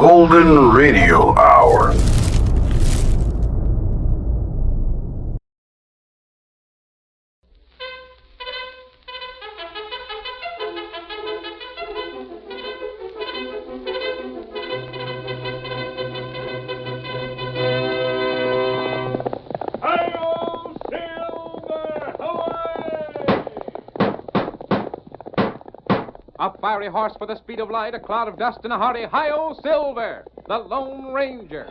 Golden Radio Hour. A fiery horse with the speed of light, a cloud of dust, and a hearty Hi-Yo Silver, the Lone Ranger.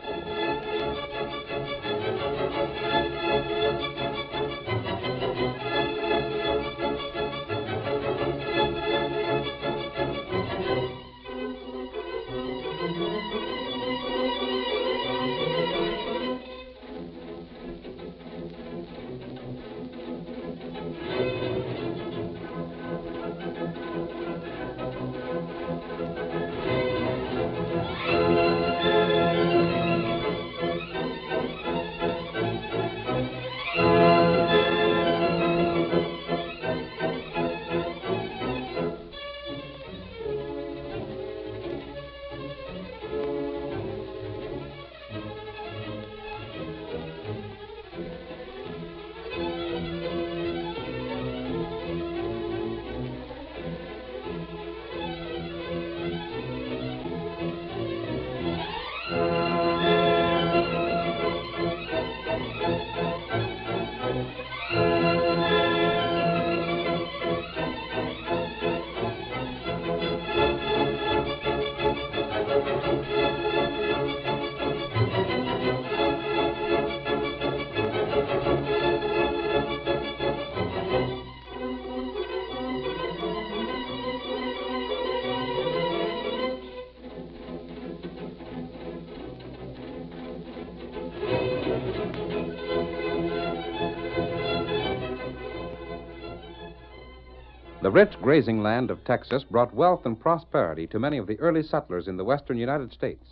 The rich grazing land of Texas brought wealth and prosperity to many of the early settlers in the western United States.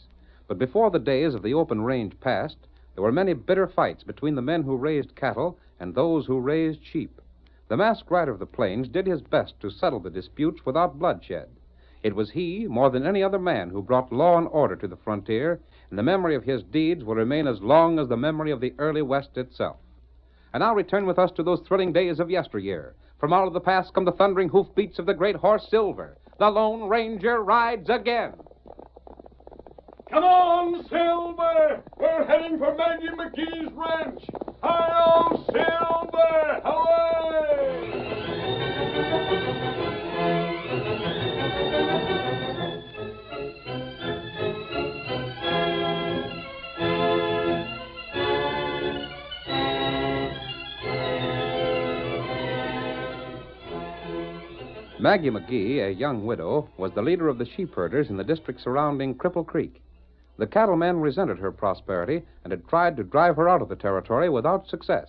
But before the days of the open range passed, there were many bitter fights between the men who raised cattle and those who raised sheep. The masked rider of the plains did his best to settle the disputes without bloodshed. It was he, more than any other man, who brought law and order to the frontier, and the memory of his deeds will remain as long as the memory of the early West itself. And now return with us to those thrilling days of yesteryear. From out of the past come the thundering hoofbeats of the great horse Silver. The Lone Ranger rides again. Come on, Silver! We're heading for Maggie McGee's ranch. Hi-yo, Silver! Away! Maggie McGee, a young widow, was the leader of the sheep herders in the district surrounding Cripple Creek. The cattlemen resented her prosperity and had tried to drive her out of the territory without success.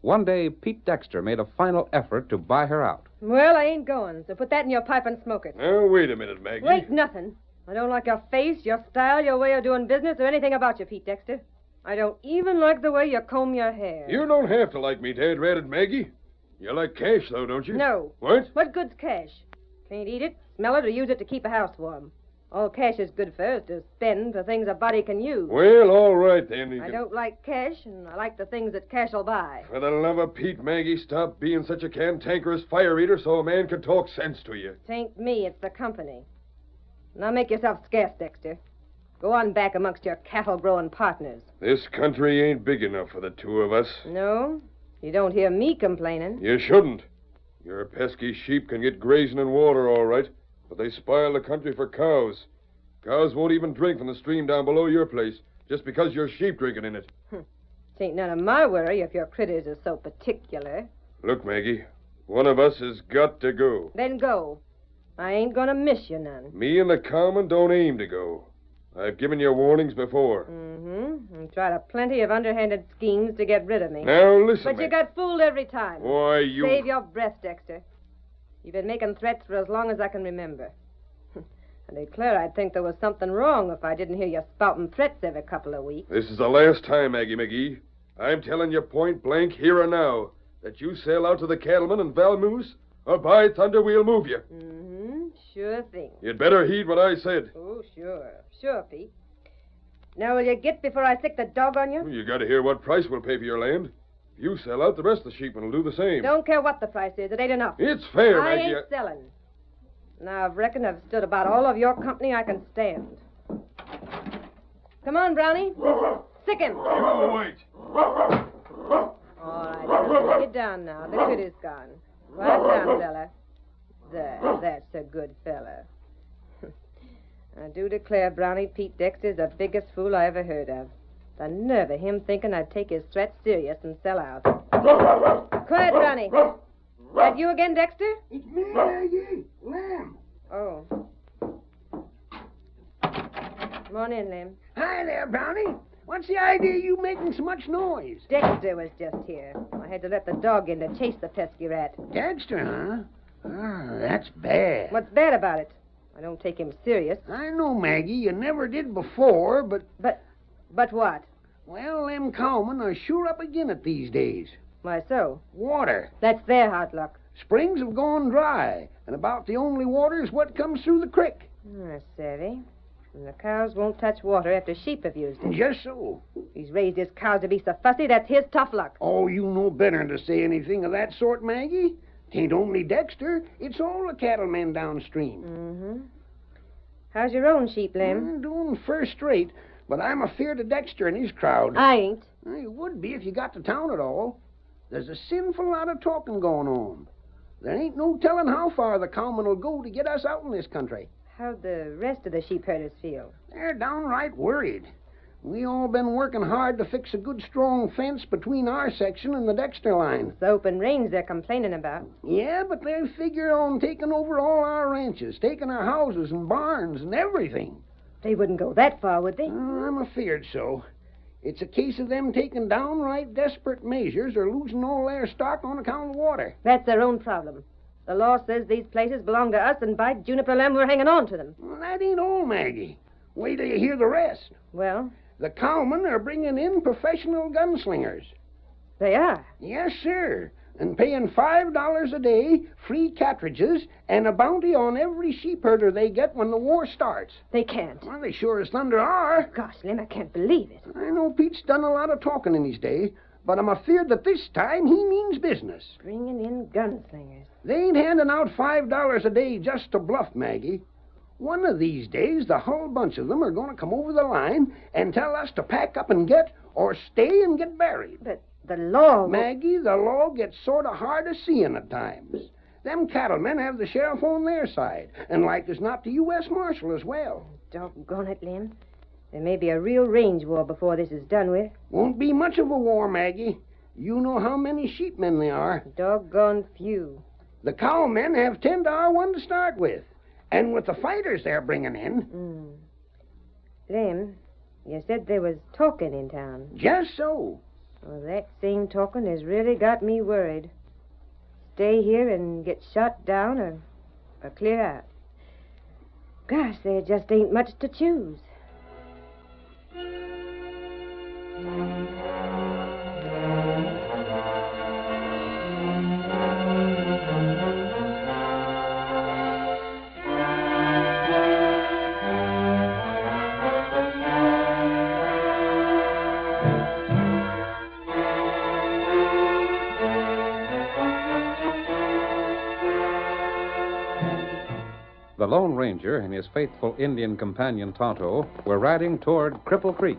One day, Pete Dexter made a final effort to buy her out. Well, I ain't going, so put that in your pipe and smoke it. Now, wait a minute, Maggie. Wait, nothing. I don't like your face, your style, your way of doing business, or anything about you, Pete Dexter. I don't even like the way you comb your hair. You don't have to like me, dad-ratted Maggie. You like cash, though, don't you? No. What? What good's cash? Can't eat it, smell it, or use it to keep a house warm. All cash is good for is to spend for things a body can use. Well, all right, then. I don't like cash, and I like the things that cash will buy. For the love of Pete, Maggie, stop being such a cantankerous fire eater so a man can talk sense to you. Tain't me, it's the company. Now make yourself scarce, Dexter. Go on back amongst your cattle-growing partners. This country ain't big enough for the two of us. No? You don't hear me complaining. You shouldn't. Your pesky sheep can get grazing and water, all right, but they spoil the country for cows. Cows won't even drink from the stream down below your place just because your sheep drinking in it. Tain't none of my worry if your critters are so particular. Look, Maggie, one of us has got to go. Then go. I ain't gonna miss you none. Me and the cowman don't aim to go. I've given you warnings before. Mm-hmm. And tried a plenty of underhanded schemes to get rid of me. Now, listen, But you got fooled every time. Why, you... Save your breath, Dexter. You've been making threats for as long as I can remember. I declare I'd think there was something wrong if I didn't hear you spouting threats every couple of weeks. This is the last time, Maggie McGee. I'm telling you point blank here and now that you sell out to the cattlemen and Valmoose, or by thunder we'll move you. Mm-hmm. Sure thing. You'd better heed what I said. Oh, sure. Sure, Pete. Now, will you get before I stick the dog on you? You got to hear what price we'll pay for your land. If you sell out, the rest of the sheepmen will do the same. Don't care what the price is. It ain't enough. It's fair, I Maggie. ain't selling. Now, I reckon I've stood about all of your company I can stand. Come on, Brownie. Sick him. You wait. All right, now, get down now. The kid is gone. Right down, fella. There, that's a good fella. I do declare, Brownie, Pete Dexter's the biggest fool I ever heard of. The nerve of him thinking I'd take his threats serious and sell out. Quiet, Brownie. That you again, Dexter? It's me, Maggie. Lamb. Oh. Come on in, Lim. Hi there, Brownie. What's the idea of you making so much noise? Dexter was just here. I had to let the dog in to chase the pesky rat. Dexter, huh? Ah, that's bad. What's bad about it? I don't take him serious. I know, Maggie, you never did before, but... But what? Well, them cowmen are sure up again it these days. Why so? Water. That's their hard luck. Springs have gone dry, and about the only water is what comes through the creek. Savvy. And the cows won't touch water after sheep have used it. Just so. He's raised his cows to be so fussy, that's his tough luck. Oh, you know better than to say anything of that sort, Maggie. Tain't only Dexter, it's all the cattlemen downstream. Mm-hmm. How's your own sheep, Lim? Doing first rate, but I'm afeard of Dexter and his crowd. I ain't. You would be if you got to town at all. There's a sinful lot of talking going on. There ain't no telling how far the cowmen will go to get us out in this country. How'd the rest of the sheep herders feel? They're downright worried. We all been working hard to fix a good strong fence between our section and the Dexter line. It's the open range they're complaining about. Yeah, but they figure on taking over all our ranches, taking our houses and barns and everything. They wouldn't go that far, would they? I'm afeard so. It's a case of them taking downright desperate measures or losing all their stock on account of water. That's their own problem. The law says these places belong to us, and by Juniper Lamb, we're hanging on to them. Well, that ain't all, Maggie. Wait till you hear the rest. Well? The cowmen are bringing in professional gunslingers. They are? Yes, sir. And paying $5 a day, free cartridges, and a bounty on every sheep herder they get when the war starts. They can't. Well, they sure as thunder are. Gosh, Lim, I can't believe it. I know Pete's done a lot of talking in his day, but I'm afeard that this time he means business. Bringing in gunslingers. They ain't handing out $5 a day just to bluff, Maggie. One of these days, the whole bunch of them are going to come over the line and tell us to pack up and get, or stay and get buried. But the law... Maggie, the law gets sort of hard of seeing at times. Them cattlemen have the sheriff on their side, and like as not the U.S. Marshal as well. Doggone it, Lim. There may be a real range war before this is done with. Won't be much of a war, Maggie. You know how many sheepmen there are. Doggone few. The cowmen have 10 to our 1 to start with. And with the fighters they're bringing in... Lim, you said there was talking in town. Just so. Well, that same talking has really got me worried. Stay here and get shot down or clear out. Gosh, there just ain't much to choose. The Lone Ranger and his faithful Indian companion Tonto were riding toward Cripple Creek.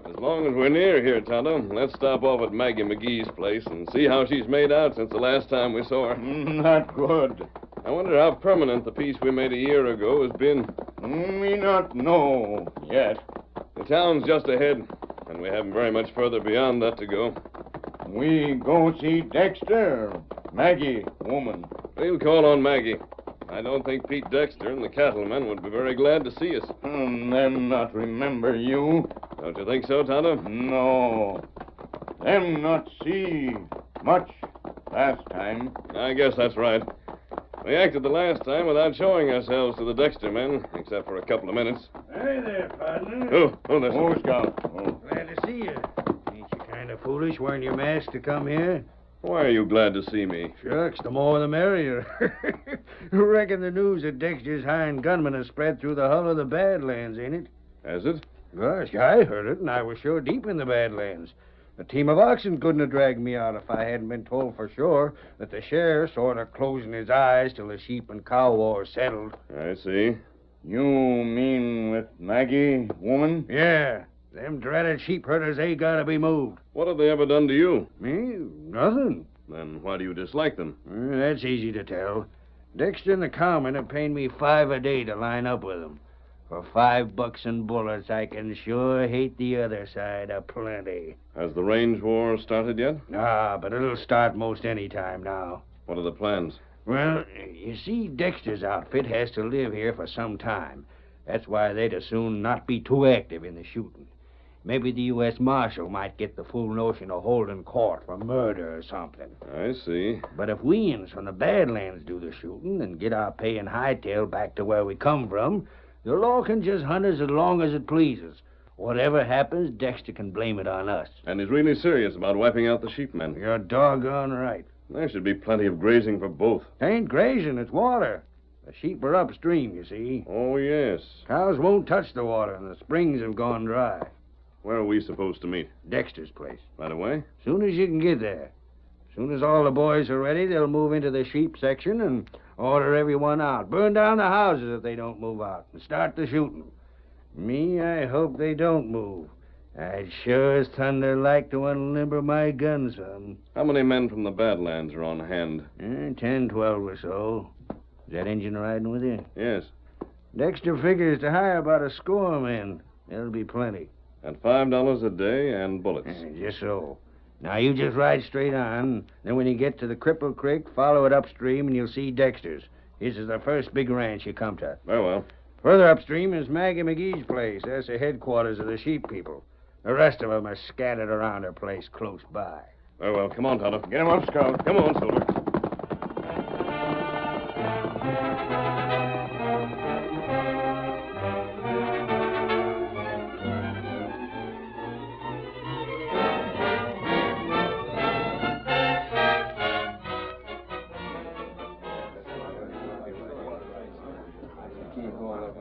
As long as we're near here, Tonto, let's stop off at Maggie McGee's place and see how she's made out since the last time we saw her. Not good. I wonder how permanent the peace we made a year ago has been. Me not know yet. The town's just ahead, and we haven't very much further beyond that to go. We go see Dexter, Maggie, woman. We'll call on Maggie. I don't think Pete Dexter and the cattlemen would be very glad to see us. Them not remember you. Don't you think so, Tonto? No. Them not see much last time. I guess that's right. We acted the last time without showing ourselves to the Dexter men, except for a couple of minutes. Hey there, partner. Oh, that's... Oh, Scout. Oh. Glad to see you. Ain't you kind of foolish wearing your mask to come here? Why are you glad to see me? Shucks, the more the merrier. Reckon the news that Dexter's hiring gunmen has spread through the hull of the Badlands, ain't it? Has it? Gosh, I heard it, and I was sure deep in the Badlands. A team of oxen couldn't have dragged me out if I hadn't been told for sure that the sheriff sort of closing his eyes till the sheep and cow war settled. I see. You mean with Maggie, woman? Yeah, them dreaded sheep herders, they gotta be moved. What have they ever done to you? Me? Nothing. Then why do you dislike them? That's easy to tell. Dexter and the cowmen have paid me $5 a day to line up with them. For $5 and bullets, I can sure hate the other side a plenty. Has the range war started yet? Ah, but it'll start most any time now. What are the plans? Well, you see, Dexter's outfit has to live here for some time. That's why they'd as soon not be too active in the shooting. Maybe the U.S. Marshal might get the full notion of holding court for murder or something. I see. But if we-uns from the Badlands do the shooting and get our pay and hightail back to where we come from, the law can just hunt us as long as it pleases. Whatever happens, Dexter can blame it on us. And he's really serious about wiping out the sheepmen. You're doggone right. There should be plenty of grazing for both. It ain't grazing, it's water. The sheep are upstream, you see. Oh, yes. Cows won't touch the water, and the springs have gone dry. Where are we supposed to meet? Dexter's place. Right away? Soon as you can get there. Soon as all the boys are ready, they'll move into the sheep section and order everyone out. Burn down the houses if they don't move out, and start the shooting. Me, I hope they don't move. I'd sure as thunder like to unlimber my gun some. How many men from the Badlands are on hand? 10, 12 or so. Is that engine riding with you? Yes. Dexter figures to hire about a score men. There'll be plenty. At $5 a day and bullets. Just so. Now, you just ride straight on. Then when you get to the Cripple Creek, follow it upstream and you'll see Dexter's. His is the first big ranch you come to. Very well. Further upstream is Maggie McGee's place. That's the headquarters of the sheep people. The rest of them are scattered around her place close by. Very well. Come on, Tonto. Get him up, Scout. Come on, Silver.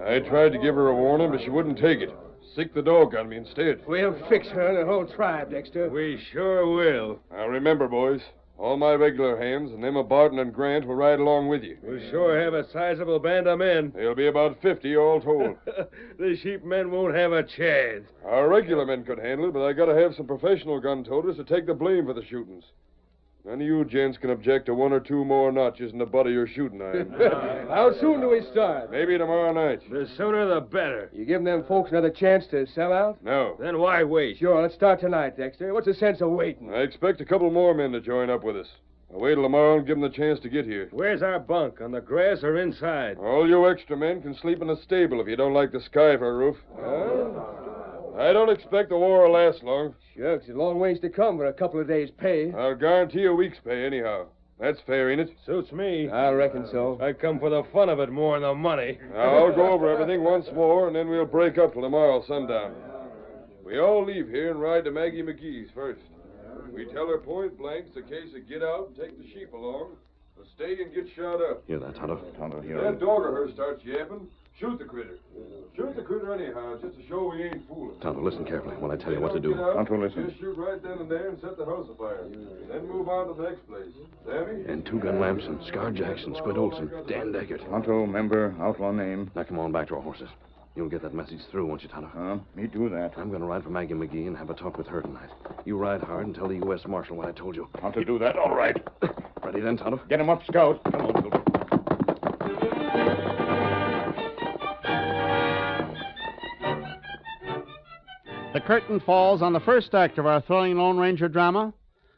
I tried to give her a warning, but she wouldn't take it. Sick the dog on me instead. We'll fix her and the whole tribe, Dexter. We sure will. Now remember, boys, all my regular hands and them of Barton and Grant will ride along with you. We sure have a sizable band of men. There'll be about 50 all told. The sheep men won't have a chance. Our regular men could handle it, but I gotta have some professional gun toters to take the blame for the shootings. None of you gents can object to one or two more notches in the butt of your shooting iron. How soon do we start? Maybe tomorrow night. The sooner the better. You giving them folks another chance to sell out? No. Then why wait? Sure, let's start tonight, Dexter. What's the sense of waiting? I expect a couple more men to join up with us. I'll wait till tomorrow and give them the chance to get here. Where's our bunk? On the grass or inside? All you extra men can sleep in the stable if you don't like the sky for a roof. I don't expect the war will last long. Shucks, a long ways to come for a couple of days' pay. I'll guarantee a week's pay anyhow. That's fair, ain't it? Suits me. I reckon so. I come for the fun of it more than the money. Now, I'll go over everything once more, and then we'll break up till tomorrow sundown. We all leave here and ride to Maggie McGee's first. We tell her point blank it's a case of get out and take the sheep along, or stay and get shot up. Hear that, Tonto? Tonto, If here. that dog of hers starts yapping, shoot the critter. Shoot the critter anyhow, just to show we ain't fooling. Tonto, listen carefully when I tell you They what to don't do. get out, Tonto, listen. Just shoot right then and there and set the house afire. Then move on to the next place. Savvy? And Two Gun Lamson, Scar Jackson, Squint Olson, Dan Deckert. Tonto, member, outlaw name. Now come on back to our horses. You'll get that message through, won't you, Tonto? Me do that. I'm going to ride for Maggie McGee and have a talk with her tonight. You ride hard and tell the U.S. Marshal what I told you. Tonto, do that. All right. Ready then, Tonto? Get him up, Scout. Come on, Silver. The curtain falls on the first act of our thrilling Lone Ranger drama.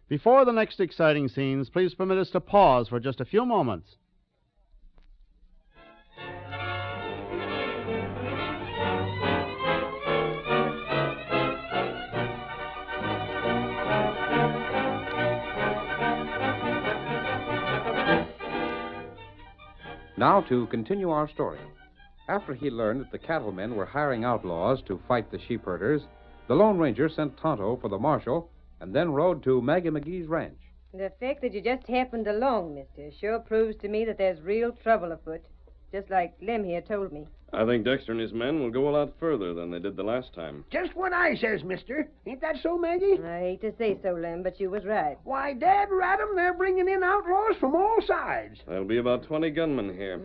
Before the next exciting scenes, please permit us to pause for just a few moments. Now to continue our story. After he learned that the cattlemen were hiring outlaws to fight the sheep herders, the Lone Ranger sent Tonto for the marshal and then rode to Maggie McGee's ranch. The fact that you just happened along, mister, sure proves to me that there's real trouble afoot. Just like Lem here told me. I think Dexter and his men will go a lot further than they did the last time. Just what I says, mister. Ain't that so, Maggie? I hate to say so, Lem, but you was right. Why, Dad rat 'em, they're bringing in outlaws from all sides. There'll be about 20 gunmen here.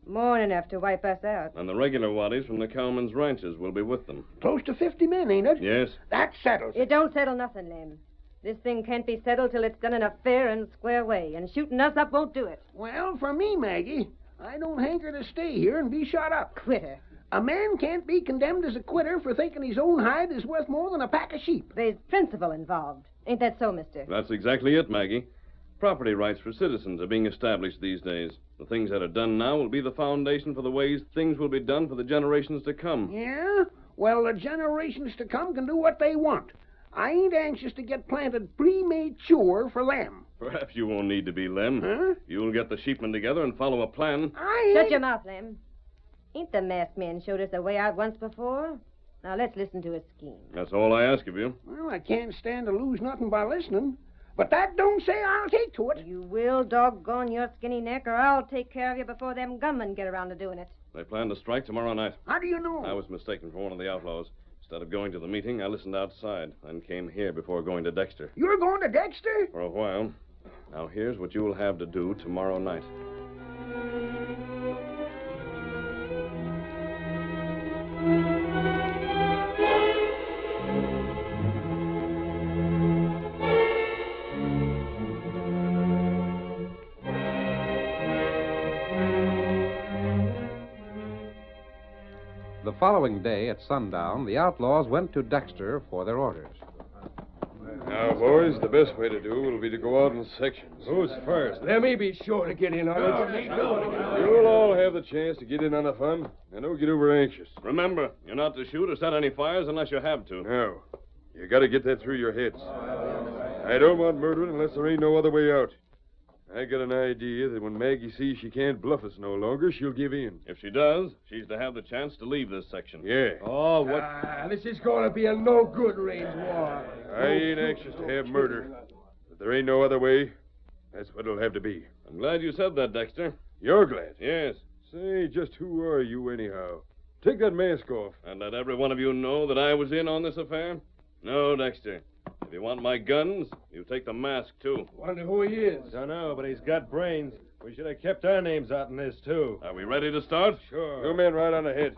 More than enough to wipe us out. And the regular waddies from the cowmen's ranches will be with them. Close to 50 men, ain't it? Yes. That settles it. It don't settle nothing, Lem. This thing can't be settled till it's done in a fair and square way, and shooting us up won't do it. Well, for me, Maggie, I don't hanker to stay here and be shot up. Quitter. A man can't be condemned as a quitter for thinking his own hide is worth more than a pack of sheep. There's principle involved. Ain't that so, mister? That's exactly it, Maggie. Property rights for citizens are being established these days. The things that are done now will be the foundation for the ways things will be done for the generations to come. Yeah? Well, the generations to come can do what they want. I ain't anxious to get planted premature for them. Perhaps you won't need to be Lem. Huh? You'll get the sheepmen together and follow a plan. Shut your mouth, Lem. Ain't the masked man showed us the way out once before? Now let's listen to his scheme. That's all I ask of you. Well, I can't stand to lose nothing by listening. But that don't say I'll take to it. You will doggone your skinny neck, or I'll take care of you before them gunmen get around to doing it. They plan to strike tomorrow night. How do you know? I was mistaken for one of the outlaws. Instead of going to the meeting, I listened outside and came here before going to Dexter. You're going to Dexter? For a while. Now, here's what you will have to do tomorrow night. The following day at sundown, the outlaws went to Dexter for their orders. Now, boys, the best way to do will be to go out in sections. Who's first? Let me be sure to get in on it. You'll all have the chance to get in on the fun, and don't get over anxious. Remember, you're not to shoot or set any fires unless you have to. No, you got to get that through your heads. I don't want murdering unless there ain't no other way out. I got an idea that when Maggie sees she can't bluff us no longer, she'll give in. If she does, she's to have the chance to leave this section. Yeah. Oh, what? This is going to be a no-good range war. I ain't anxious to have murder. But there ain't no other way. That's what it'll have to be. I'm glad you said that, Dexter. You're glad? Yes. Say, just who are you anyhow? Take that mask off. And let every one of you know that I was in on this affair? No, Dexter. If you want my guns, you take the mask, too. Wonder who he is. Don't know, but he's got brains. We should have kept our names out in this, too. Are we ready to start? Sure. 2 men right on ahead.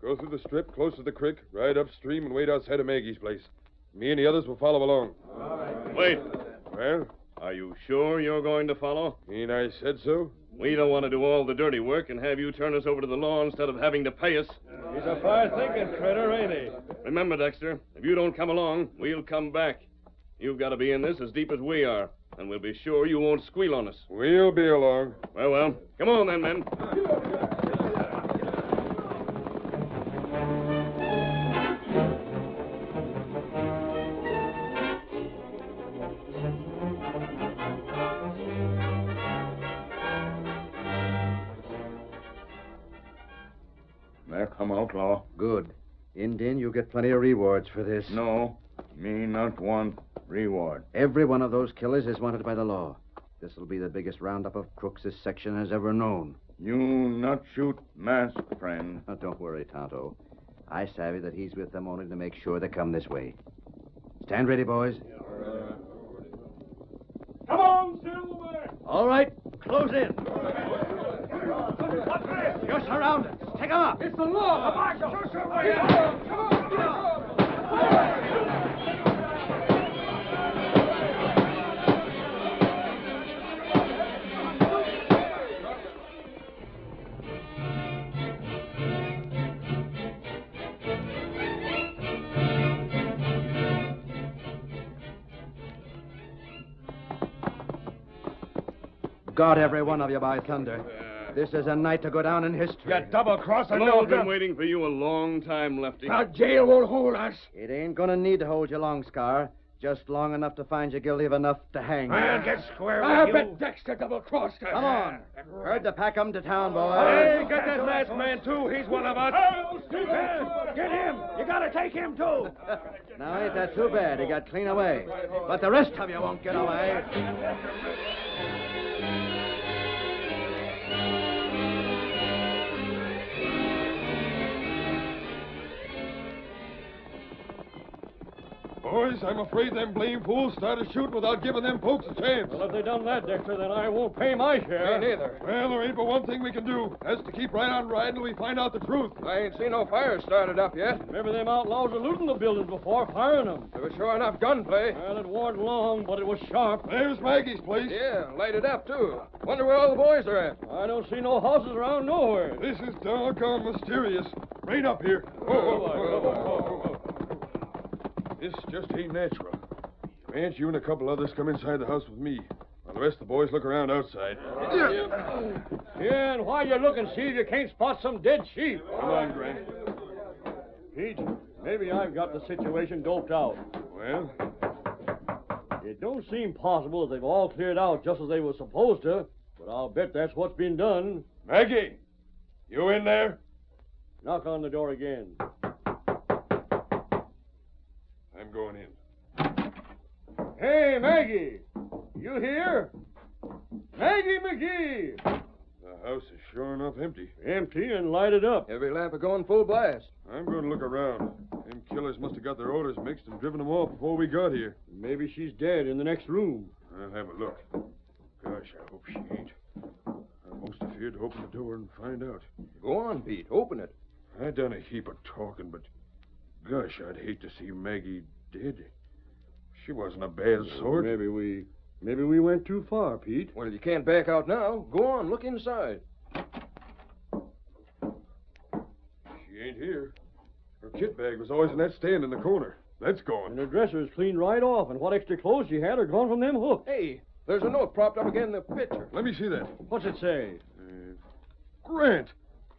Go through the strip, close to the creek, right upstream, and wait outside of Maggie's place. Me and the others will follow along. All right. Wait. Well? Are you sure you're going to follow? Ain't I said so? We don't want to do all the dirty work and have you turn us over to the law instead of having to pay us. He's a far-thinking critter, ain't he? Remember, Dexter, if you don't come along, we'll come back. You've got to be in this as deep as we are, and we'll be sure you won't squeal on us. We'll be along. Well, come on then, men. There come outlaw. Good. Indian, you get plenty of rewards for this. No, me not want reward. Every one of those killers is wanted by the law. This'll be the biggest roundup of crooks this section has ever known. You not shoot mask, friend. Now, don't worry, Tonto. I savvy that he's with them only to make sure they come this way. Stand ready, boys. Come on, Silver! All right, close in. You're surrounded. Take 'em up. It's the law. Got every one of you, by thunder. This is a night to go down in history. You double-crossing The no law's been gun. waiting for you a long time, Lefty. Now, jail won't hold us. It ain't gonna need to hold you long, Scar. Just long enough to find you guilty of enough to hang. I'll get square with I you. bet Dexter double-crossed us. Come on. Heard to pack 'em to town, boys. Hey, get that last man, too. He's one of us. Get him. You gotta take him, too. Now, ain't that too bad? He got clean away. But the rest of you won't get away. Boys, I'm afraid them blame fools started shooting without giving them folks a chance. Well, if they done that, Dexter, then I won't pay my share. Me neither. Well, there ain't but one thing we can do. That's to keep right on riding till we find out the truth. I ain't seen no fires started up yet. Remember them outlaws were looting the buildings before, firing them. There was sure enough gunplay. Well, it warn't long, but it was sharp. There's Maggie's place. Yeah, lighted up, too. Wonder where all the boys are at. I don't see no houses around nowhere. This is doggone mysterious. Rain up here. This just ain't natural. Grant, you and a couple others come inside the house with me, while the rest of the boys look around outside. Yeah, and while you're looking, see if you can't spot some dead sheep. Come on, Grant. Pete, maybe I've got the situation doped out. Well, It don't seem possible that they've all cleared out just as they were supposed to, but I'll bet that's what's been done. Maggie, you in there? Knock on the door again. I'm going in. Hey, Maggie! You here? Maggie McGee! The house is sure enough empty. Empty and lighted up. Every lamp are going full blast. I'm going to look around. Them killers must have got their orders mixed and driven them off before we got here. Maybe she's dead in the next room. I'll have a look. Gosh, I hope she ain't. I'm most afraid to open the door and find out. Go on, Pete. Open it. I done a heap of talking, but gosh, I'd hate to see Maggie dead. She wasn't a bad sort. Maybe we went too far, Pete. Well, you can't back out now. Go on, look inside. She ain't here. Her kit bag was always in that stand in the corner. That's And gone. her dresser is cleaned right off, and what extra clothes she had are gone from them hooks. Hey, there's a note propped up again in the picture. Let me see that. What's it say? Grant!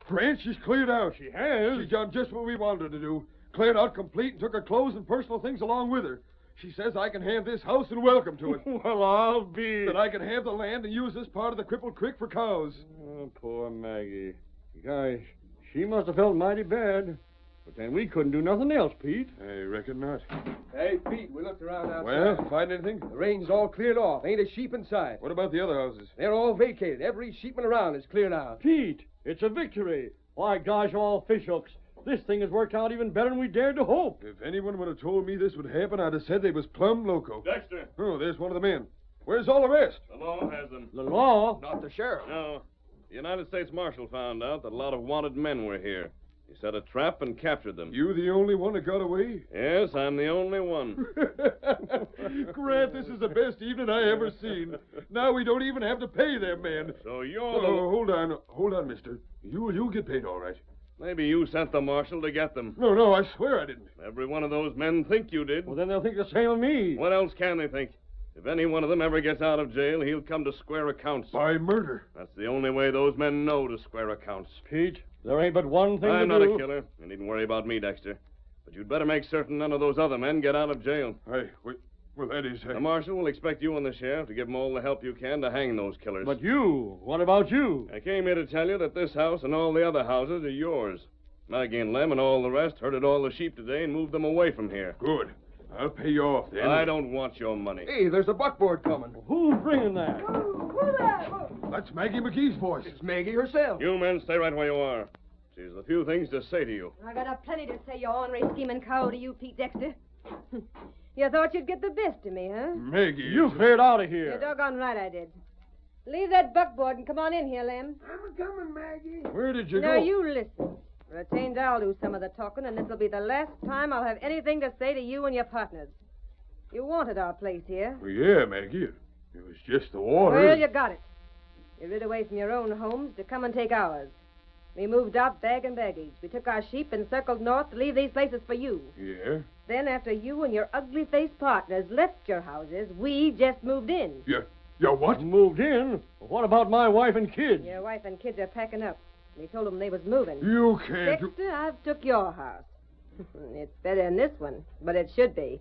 Grant, she's cleared out. She has? She's done just what we wanted her to do. Cleared out complete and took her clothes and personal things along with her. She says I can have this house and welcome to it. Well, I'll be... That I can have the land and use this part of the crippled creek for cows. Oh, poor Maggie. Gosh, she must have felt mighty bad. But then we couldn't do nothing else, Pete. I reckon not. Hey, Pete, we looked around outside. Well, find anything? The range's all cleared off. Ain't a sheep inside. What about the other houses? They're all vacated. Every sheepman around is cleared out. Pete, it's a victory. Why, gosh, all fishhooks. This thing has worked out even better than we dared to hope. If anyone would have told me this would happen, I'd have said they was plumb loco. Dexter, Oh, there's one of the men. Where's all the rest? the law has them. The law? Not the sheriff. No. The United States Marshal found out that a lot of wanted men were here. He set a trap and captured them. You the only one that got away? Yes, I'm the only one. Grant, this is the best evening I ever seen. Now we don't even have to pay them men. So you're Oh, hold on, mister. You'll get paid all right. Maybe you sent the marshal to get them. No, I swear I didn't. Every one of those men think you did. Well, then they'll think the same of me. What else can they think? If any one of them ever gets out of jail, he'll come to square accounts. By murder. That's the only way those men know to square accounts. Pete, there ain't but one thing I'm to not do. a killer. You needn't worry about me, Dexter. But you'd better make certain none of those other men get out of jail. Well, that is... The marshal will expect you and the sheriff to give him all the help you can to hang those killers. But you, what about you? I came here to tell you that this house and all the other houses are yours. Maggie and Lem and all the rest herded all the sheep today and moved them away from here. Good. I'll pay you off then. I don't want your money. Hey, there's a buckboard coming. Who's bringing that? That's Maggie McGee's voice. It's Maggie herself. You men stay right where you are. She's a few things to say to you. I got a plenty to say, you ornery scheming cow, to you, Pete Dexter. You thought you'd get the best of me, huh? Maggie. You cleared out of You're here. doggone right I did. Leave that buckboard and come on in here, Lem. I'm coming, Maggie. Where did you Now, go? you listen. For a change, I'll do some of the talking, and this'll be the last time I'll have anything to say to you and your partners. You wanted our place here. Well, yeah, Maggie. It was just the water. Well, you got it. You rid away from your own homes to come and take ours. We moved out bag and baggage. We took our sheep and circled north to leave these places for you. Yeah? Then, after you and your ugly-faced partners left your houses, we just moved in. You what? Moved in? What about my wife and kids? Your wife and kids are packing up. We told them they was moving. You can't... Dexter, I've took your house. It's better than this one, but it should be.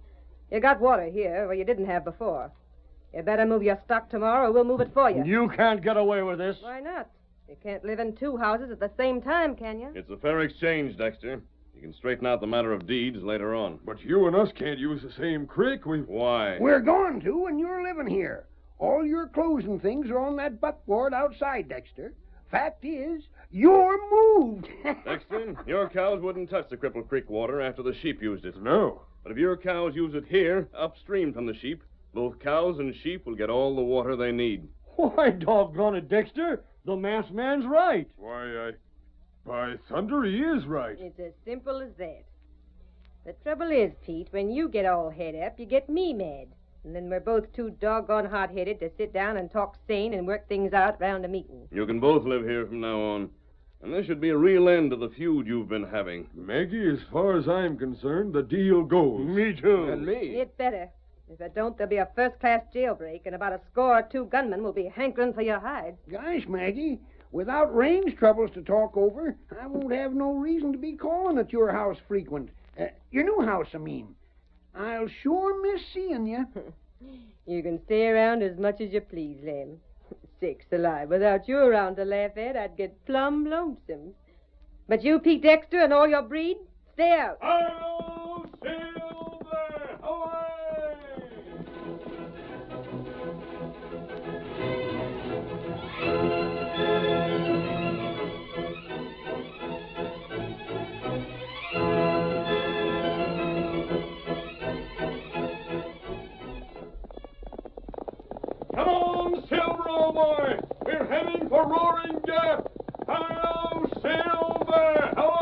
You got water here where you didn't have before. You better move your stock tomorrow or we'll move it for you. You can't get away with this. Why not? You can't live in two houses at the same time, can you? It's a fair exchange, Dexter. You can straighten out the matter of deeds later on. But you and us can't use the same creek. Why? We're going to, and you're living here. All your clothes and things are on that buckboard outside, Dexter. Fact is, you're moved. Dexter, your cows wouldn't touch the Cripple Creek water after the sheep used it. No. But if your cows use it here, upstream from the sheep, both cows and sheep will get all the water they need. Why, doggone it, Dexter. The masked man's right. Why, by thunder, he is right. It's as simple as that. The trouble is, Pete, when you get all head up, you get me mad. And then we're both too doggone hot-headed to sit down and talk sane and work things out round a meeting. You can both live here from now on. And there should be a real end to the feud you've been having. Maggie, as far as I'm concerned, the deal goes. Me too. And me. It better. If it don't, there'll be a first-class jailbreak, and about a score or two gunmen will be hankering for your hide. Gosh, Maggie, without range troubles to talk over, I won't have no reason to be calling at your house frequent. Your new house, I mean. I'll sure miss seeing you. You can stay around as much as you please, Lem. Sakes alive, without you around to laugh at, I'd get plumb lonesome. But you, Pete Dexter, and all your breed, stay out. Hello, Silver! Away! Come on, Silver, old boy! We're heading for Roaring Gap! Hello, Silver! Away!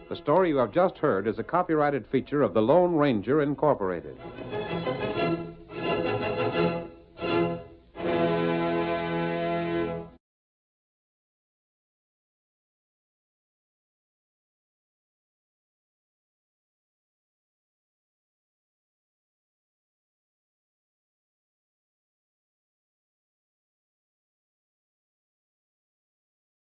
The story you have just heard is a copyrighted feature of the Lone Ranger Incorporated.